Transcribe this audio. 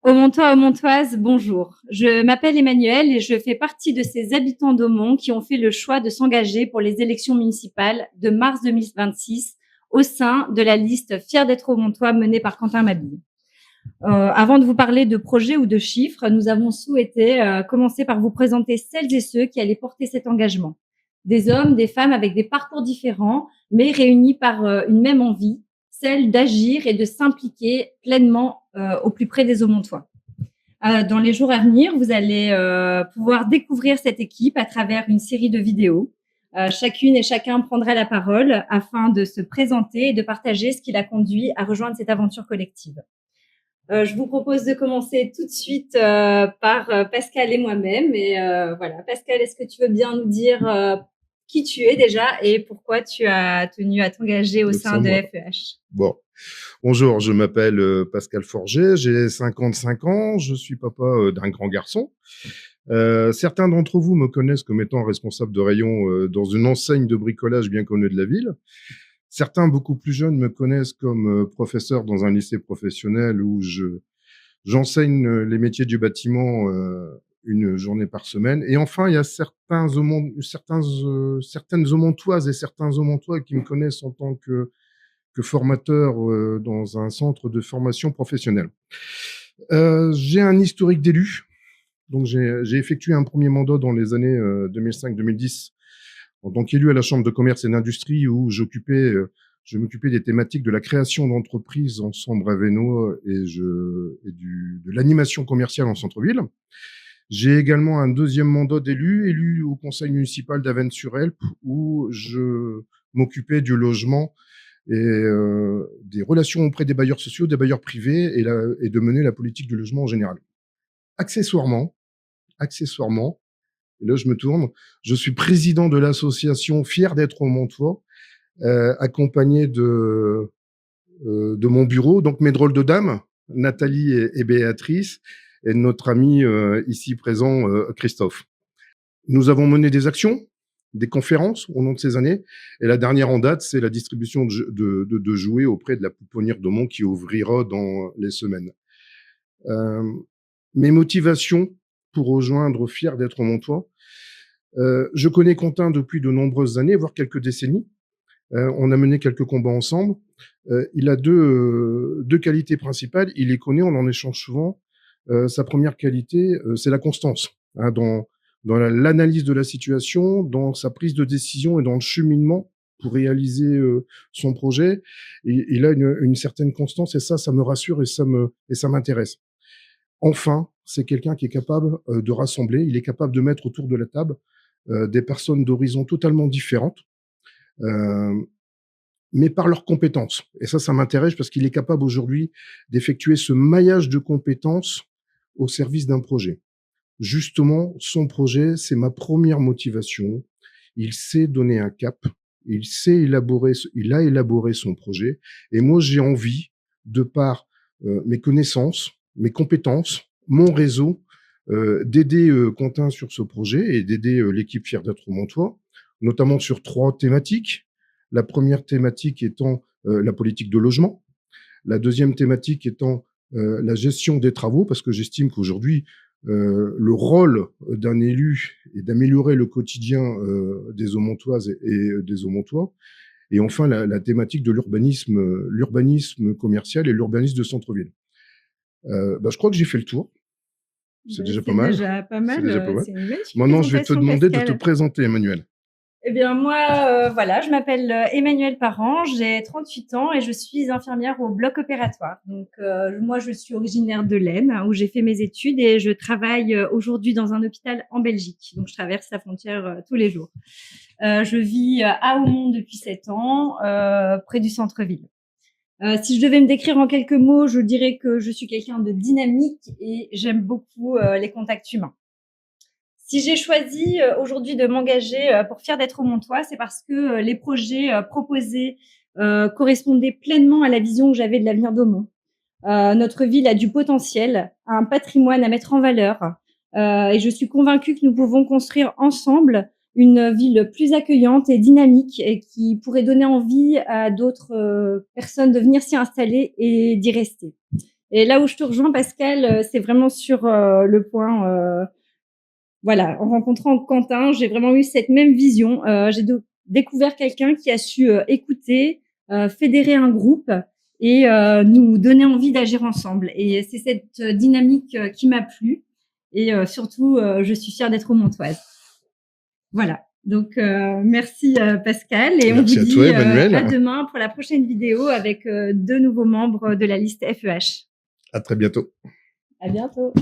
Aumontois, Aumontoises, bonjour. Je m'appelle Emmanuel et je fais partie de ces habitants d'Aumont qui ont fait le choix de s'engager pour les élections municipales de mars 2026 au sein de la liste Fiers d'être Aumontois menée par Quentin Mabille. Avant de vous parler de projets ou de chiffres, nous avons souhaité commencer par vous présenter celles et ceux qui allaient porter cet engagement. Des hommes, des femmes avec des parcours différents, mais réunis par une même envie, celle d'agir et de s'impliquer pleinement au plus près des Aumontois. Dans les jours à venir, vous allez pouvoir découvrir cette équipe à travers une série de vidéos. Chacune et chacun prendra la parole afin de se présenter et de partager ce qui l'a conduit à rejoindre cette aventure collective. Je vous propose de commencer tout de suite par Pascal et moi-même. Et voilà, Pascal, est-ce que tu veux bien nous dire qui tu es déjà et pourquoi tu as tenu à t'engager au sein de FEH? Bon, bonjour, je m'appelle Pascal Forget, j'ai 55 ans, je suis papa d'un grand garçon. Certains d'entre vous me connaissent comme étant responsable de rayon dans une enseigne de bricolage bien connue de la ville. Certains, beaucoup plus jeunes, me connaissent comme professeur dans un lycée professionnel où j'enseigne les métiers du bâtiment une journée par semaine. Et enfin, il y a certaines Aumontoises et certains Aumontois qui me connaissent en tant que formateur dans un centre de formation professionnelle. J'ai un historique d'élu. Donc, j'ai effectué un premier mandat dans les années 2005-2010 en tant qu'élu à la Chambre de commerce et d'industrie où je m'occupais des thématiques de la création d'entreprises en Sambre-Avesnois et de l'animation commerciale en centre-ville. J'ai également un deuxième mandat élu au conseil municipal d'Avesnes-sur-Helpe où je m'occupais du logement et des relations auprès des bailleurs sociaux, des bailleurs privés et de mener la politique du logement en général. Accessoirement, et là je me tourne, je suis président de l'association Fiers d'être Aumontois, accompagné de mon bureau, donc mes drôles de dames, Nathalie et Béatrice, et de notre ami ici présent, Christophe. Nous avons mené des actions, des conférences au long de ces années. Et la dernière en date, c'est la distribution de jouets auprès de la pouponnière d'Aumont qui ouvrira dans les semaines. Mes motivations pour rejoindre Fiers d'être Aumontois. Je connais Quentin depuis de nombreuses années, voire quelques décennies. On a mené quelques combats ensemble. Il a deux qualités principales. Il les connaît, on en échange souvent. Sa première qualité, c'est la constance, hein, dans l'analyse de la situation, dans sa prise de décision et dans le cheminement pour réaliser son projet. Et il a une certaine constance et ça me rassure et ça m'intéresse. Enfin, c'est quelqu'un qui est capable de rassembler, il est capable de mettre autour de la table des personnes d'horizons totalement différentes, mais par leurs compétences. Et ça m'intéresse parce qu'il est capable aujourd'hui d'effectuer ce maillage de compétences au service d'un projet. Justement, son projet, c'est ma première motivation. Il sait donner un cap, il a élaboré son projet. Et moi, j'ai envie, de par mes connaissances, mes compétences, mon réseau, d'aider Quentin sur ce projet et d'aider l'équipe Fiers d'être Aumontois, notamment sur 3 thématiques. La première thématique étant la politique de logement. La deuxième thématique étant la gestion des travaux, parce que j'estime qu'aujourd'hui, le rôle d'un élu est d'améliorer le quotidien des Aumontoises et des Aumontois. Et enfin, la thématique de l'urbanisme commercial et l'urbanisme de centre-ville. Je crois que j'ai fait le tour. C'est déjà pas mal. Déjà pas mal. C'est déjà pas mal. C'est une magnifique Maintenant, je vais te présentation, demander de te Pascal. présenter, Emmanuel. Eh bien, moi, voilà, je m'appelle Emmanuel Parent, j'ai 38 ans et je suis infirmière au bloc opératoire. Donc, moi, je suis originaire de l'Aisne, où j'ai fait mes études et je travaille aujourd'hui dans un hôpital en Belgique. Donc, je traverse la frontière tous les jours. Je vis à Aumont depuis 7 ans, près du centre-ville. Si je devais me décrire en quelques mots, je dirais que je suis quelqu'un de dynamique et j'aime beaucoup les contacts humains. Si j'ai choisi aujourd'hui de m'engager pour Fiers d'être Aumontois, c'est parce que les projets proposés correspondaient pleinement à la vision que j'avais de l'avenir d'Aumont. Notre ville a du potentiel, a un patrimoine à mettre en valeur et je suis convaincue que nous pouvons construire ensemble une ville plus accueillante et dynamique et qui pourrait donner envie à d'autres personnes de venir s'y installer et d'y rester. Et là où je te rejoins, Pascal, c'est vraiment sur le point. Voilà, en rencontrant Quentin, j'ai vraiment eu cette même vision. J'ai découvert quelqu'un qui a su écouter, fédérer un groupe et nous donner envie d'agir ensemble. Et c'est cette dynamique qui m'a plu. Et surtout, je suis fière d'être montoise. Voilà. Donc, merci Pascal. Et Merci on vous à toi, dit Emmanuel. à demain pour la prochaine vidéo avec 2 nouveaux membres de la liste FEH. À très bientôt. À bientôt.